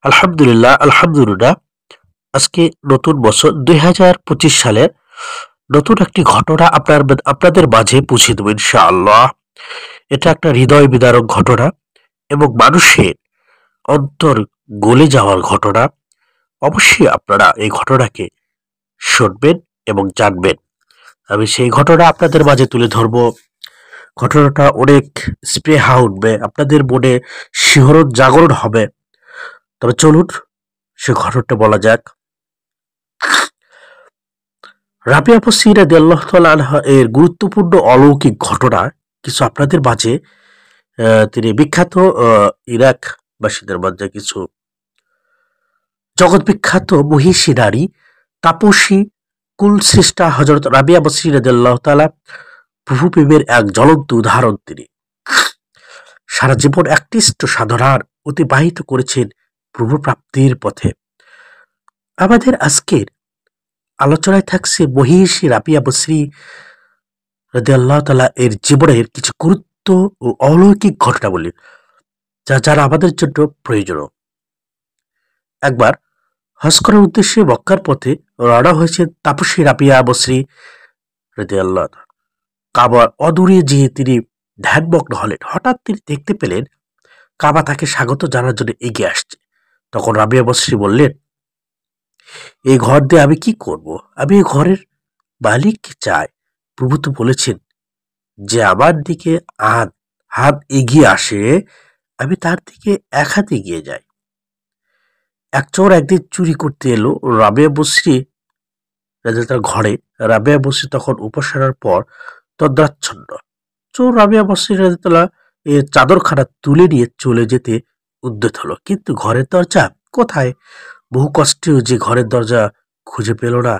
আলহামদুলিল্লাহ। আজকে নতুন বছর 2025 সালে নতুন একটি ঘটনা আপনাদের মাঝে পৌঁছে দেব ইনশাআল্লাহ। এটা একটা হৃদয় বিদারক ঘটনা এবং মানুষের অন্তর গলে যাওয়ার ঘটনা। অবশ্যই আপনারা এই ঘটনাকে শুনবেন এবং জানবেন। আমি সেই ঘটনা আপনাদের মাঝে তুলে ধরবো। ঘটনাটা অনেক স্পৃহা উঠবে, আপনাদের মনে শিহরণ জাগরণ হবে। তবে চলুন সে ঘটনাটা বলা যাক। রাবিয়া বসরি রাদিয়াল্লাহু তাআলা আনহা এর গুরুত্বপূর্ণ অলৌকিক ঘটনা কিছু আপনাদের মাঝে তিনি বিখ্যাত ইরাক বাসীদের মধ্যে কিছু জগৎ বিখ্যাত মহিষী নারী তাপসী কুলশ্রেষ্ঠা হযরত রাবিয়া বসরি রাদিয়াল্লাহু তাআলা প্রভু প্রেমের এক জ্বলন্ত উদাহরণ। তিনি সারা জীবন একনিষ্ঠ সাধনার অতিবাহিত করেছেন প্রভু প্রাপ্তির পথে। আমাদের আজকের আলোচনায় থাকছে মহিষী রাবিয়া বসরি রাদিয়াল্লাহু তাআলা এর জীবনের কিছু গুরুত্ব ও অলৌকিক ঘটনাবলী যারা আমাদের জন্য প্রয়োজনীয়। একবার হজ করার উদ্দেশ্যে মক্কার পথে রওনা হয়েছেন তাপসী রাবিয়া বসরি রাদিয়াল্লাহু তাআলা। কাবার অদূরে যেয়ে তিনি ধ্যানমগ্ন হলেন। হঠাৎ তিনি দেখতে পেলেন কাবা তাকে স্বাগত জানার জন্য এগিয়ে আসছে। তখন রাবিয়া বসরি বললেন, এই ঘর দিয়ে আমি কি করব? আমি এই ঘরের মালিককে চাই। প্রভু তো বলেছেন, যে আমার দিকে হাত হাত এগিয়ে আসে আমি তার দিকে এক হাত এগিয়ে যাই। এক চোর একদিন চুরি করতে এলো রাবিয়া বসরি তার ঘরে। রাবিয়া বসরি তখন উপাসনার পর তদ্রাচ্ছন্ন। চোর রাবিয়া বসরি রাদিয়াল্লাহু এর চাদরখানা তুলে নিয়ে চলে যেতে উদ্যত হলো, কিন্তু ঘরের দরজা কোথায়? বহু কষ্টেও যে ঘরের দরজা খুঁজে পেল না।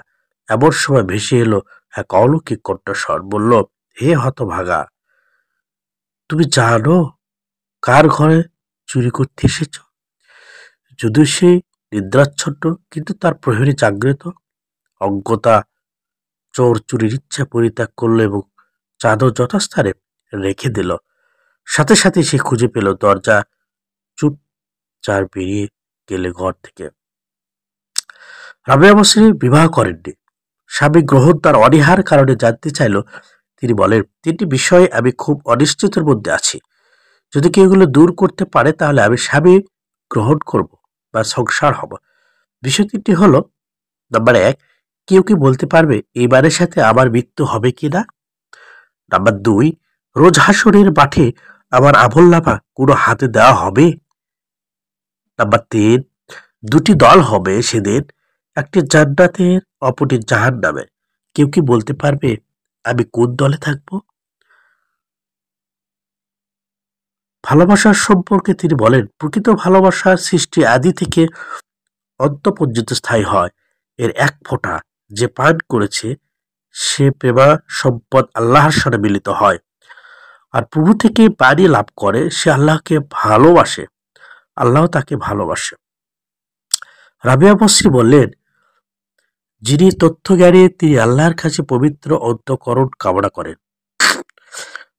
এমন সময় ভেসে এলো এক অলৌকিক কণ্ঠস্বর। বলল, হে হতভাগা, তুমি জানো কার ঘরে চুরি করতে এসেছ? যদিও সে নিদ্রাচ্ছন্ন, কিন্তু তার প্রহরী জাগ্রত। অজ্ঞতা চোর চুরির ইচ্ছা পরিত্যাগ করলো এবং চাদর যথাস্থানে রেখে দিল। সাথে সাথে সে খুঁজে পেল দরজা। চুপচাপ বেরিয়ে গেলে ঘর থেকে। রাবিয়া বসরি বিবাহ করেননি। স্বামী গ্রহণ তার অনীহার কারণে জানতে চাইল। তিনি বলেন, তিনটি বিষয়ে আমি খুব অনিশ্চিতের মধ্যে আছি। যদি কেউ এগুলো দূর করতে পারে তাহলে আমি স্বামী গ্রহণ করব বা সংসার হব। বিষয় তিনটি হলো, নাম্বার 1, কেউ কি বলতে পারবে এই বারের সাথে আমার মৃত্যু হবে কিনা? নাম্বার 2, রোজ হাসরের মাঠে আমার আমলনামা কোনো হাতে দেওয়া হবে? নাম্বার 3, দুটি দল হবে সেদিন, একটি জান্নাতের অপরটি জাহান্নামে। কেউ কি বলতে পারবে আমি কোন দলে থাকব? ভালোবাসার সম্পর্কে তিনি বলেন, প্রকৃত ভালোবাসার সৃষ্টি আদি থেকে অন্ত পর্যন্ত স্থায়ী হয়। এর এক ফোঁটা যে পান করেছে সে প্রেমা সম্পদ আল্লাহর সাথে মিলিত হয়। আর প্রভু থেকে পানি লাভ করে সে আল্লাহকে ভালোবাসে, আল্লাহ তাকে ভালোবাসে। রাবিয়া বসরি বললেন, যিনি তথ্যজ্ঞানী তিনি আল্লাহর কাছে পবিত্র অন্তঃকরণ কামনা করেন।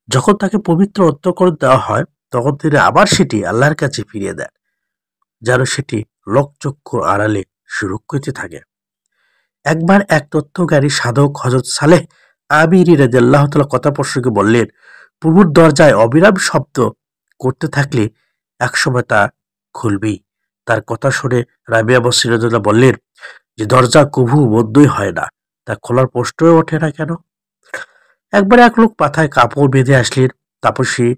যখন তাকে পবিত্র অন্তঃকরণ দেওয়া হয় তখন তিনি আবার সেটি আল্লাহর কাছে ফিরিয়ে দেন, যেন সেটি লোকচক্ষু আড়ালে সুরক্ষিত থাকে। একবার এক তথ্যজ্ঞানী সাধক হযরত সালেহ আমিরি রাদিয়াল্লাহু তাআলা কথা প্রসঙ্গে বললেন, প্রভুর দরজায় অবিরাম শব্দ করতে থাকলে একসময় তা খুলবেই। তার কথা শুনে রাবিয়া বসরি রাদিয়াল্লাহু বললেন, যে দরজা কভু বন্ধই হয় না, তা খোলার প্রশ্নই ওঠে না কেন? একবার এক লোক মাথায় কাপড় বেঁধে আসলেন তাপসী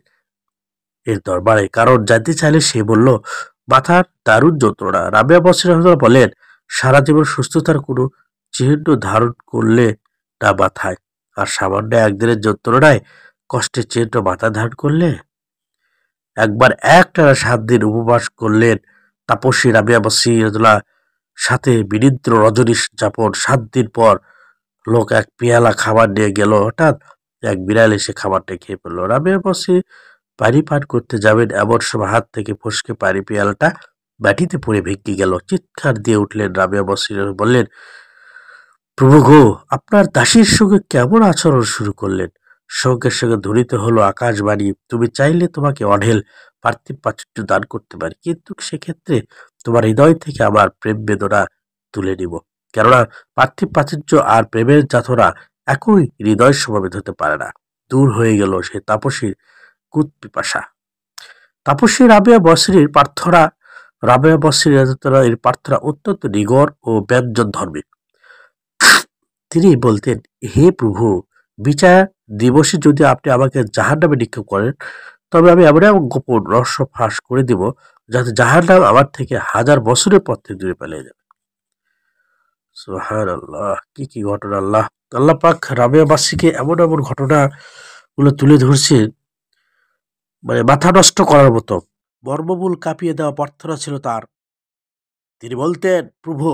এর দরবারে। কারণ জানতে চাইলে সে বলল, মাথার দারুণ যন্ত্রণা। রাবিয়া বসরি রাদিয়াল্লাহু বলেন, সারা জীবন সুস্থতার কোনো চিহ্ন ধারণ করলে না মাথায়, আর সামান্য একদিনের যন্ত্রণায় কষ্টের চিহ্ন মাথা ধারণ করলে? একবার একটানা 7 দিন উপবাস করলেন তাপসী রাবিয়া বসরি রাদিয়াল্লাহু, সাথে বিনিদ্র রজনী যাপন। 7 দিন পর লোক এক পেয়ালা খাবার নিয়ে গেল। হঠাৎ এক বিড়াল এসে খাবারটা খেয়ে ফেলল। রাবিয়া বসরি পানি পান করতে যাবেন, এমন সময় হাত থেকে ফসকে পানি পেয়ালাটা মাটিতে পড়ে ভেঙে গেল। চিৎকার দিয়ে উঠলেন রাবিয়া বসরি, বললেন, প্রভু গো, আপনার দাসীর সঙ্গে কেমন আচরণ শুরু করলেন? সঙ্গে সঙ্গে ধ্বনিত হলো আকাশবাণী, তুমি চাইলে তোমাকে অঢেল পার্থিব প্রাচুর্য দান করতে পারি, কিন্তু সেক্ষেত্রে তোমার হৃদয় থেকে আমার প্রেম বেদনা তুলে নিব। কেননা পার্থিব প্রাচুর্য আর প্রেমের যাতনা একই হৃদয় সমবেত হতে পারে না। দূর হয়ে গেল সে তাপসীর কুত পিপাসা। তাপসী রাবেয়া বসরির এর প্রার্থনা অত্যন্ত নিগর ও ব্যঞ্জন ধর্মী। তিনি বলতেন, হে প্রভু, বিচার দিবসে যদি আপনি আমাকে জাহান্নামে নিক্ষেপ করেন, তবে আমি এমন এমন গোপন রহস্য ফাঁস করে দিব, যাতে জাহান্নাম আমার থেকে 1000 বছরের পথে দূরে পালিয়ে যাবে। সুবহানাল্লাহ, কি কি ঘটনা! আল্লাহ আল্লাহ পাক রাবেয়াবাসীকে এমন এমন ঘটনা গুলো তুলে ধরছে, মানে মাথা নষ্ট করার মতো। মর্মমূল কাঁপিয়ে দেওয়া প্রার্থনা ছিল তার। তিনি বলতেন, প্রভু,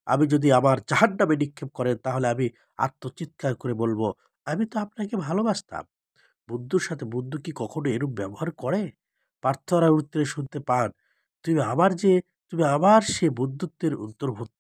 আমি যদি আমার জাহান্নামে নিক্ষেপ করেন, তাহলে আমি আত্মচিৎকার করে বলবো, আমি তো আপনাকে ভালোবাসতাম। বন্ধুর সাথে বন্ধু কি কখনো এরূপ ব্যবহার করে? প্রার্থনার উত্তরে শুনতে পান, তুমি আমার সে বন্ধুত্বের অন্তর্ভুক্ত।